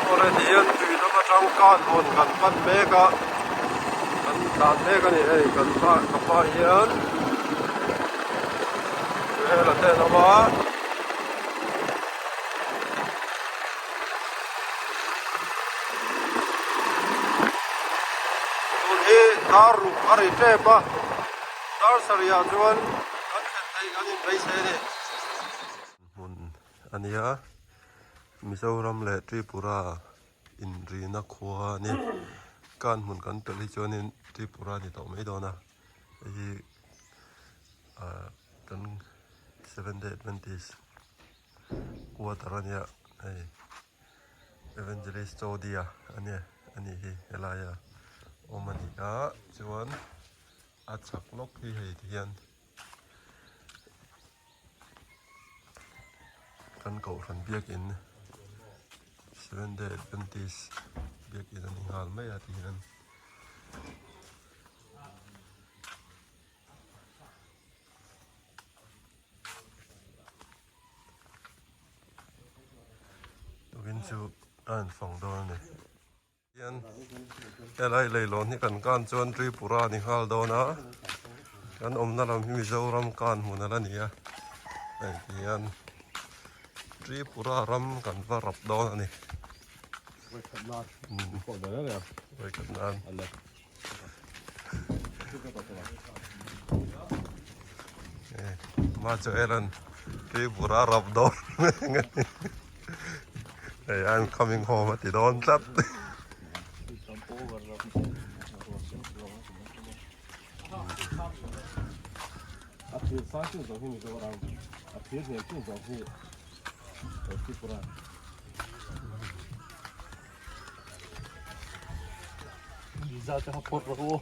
rồi thì anh tùy nó mà trong con hồn gần bắt bé cả gần đàn bé cái này gần ba cặp ba hiền đây là tên nó mà tụi hi daru ari trepa dar saria chuan kan thei kan in bei se ni mun ania Mizoram le Tripura in rina khua ni kan mun kan pel hi chuan in Tripura ni to mai dona hi kan 7-day Adventist kwa tarania ai evangelist Jodia ania ani hi elaya omani a chuan achak lok hi hei hian kan ko ran biak in 7-day Adventist biak in ani hal mai ati hian tukin chu an phong do ne hian elai leilon hi kan chuan Tripura ni hal do na kan omna lam hi Mizoram kan hmun ala ni a ai hian Tripura ram kan va rap do na ni Vai kadnar. Ko da ya. vai kadnan Allah. ma cho eran Tripura rap do hey, I'm coming home at the dawn chat Akhir satu tu ni orang. Akhir ni tu ni. Tripura. Visa cho hapot ro.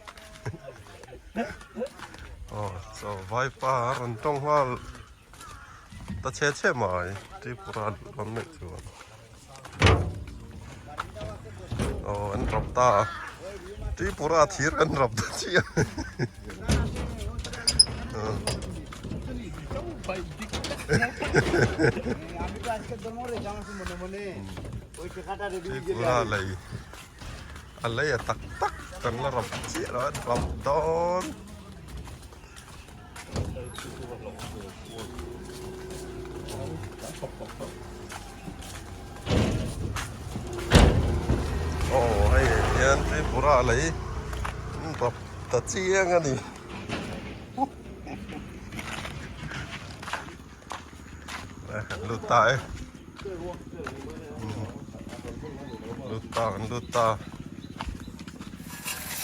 oh so vai pa ran tong hal ta che mai Tripura ram ne chuan oh an rap ta Tripura thir an rap ta chi Tripura lei alai tak tak kan la rap chi ra rap don oh hay hian Tripura lei rap ta chiang ani luta luta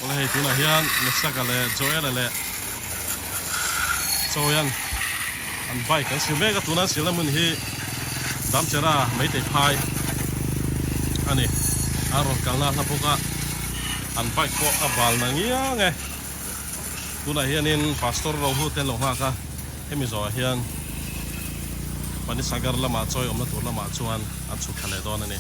ole hei tuna hian lesaka le joel le choyan an bike kan silme ka tuna silamun hi dam chera mai te phai ani aro kalna hapuka an bike ko abal na ngia nge tuna hian in pastor ro hu ten lo ha ka hemi zo hian pani sagar lama choi omna tur lama chuan an chu khale don ani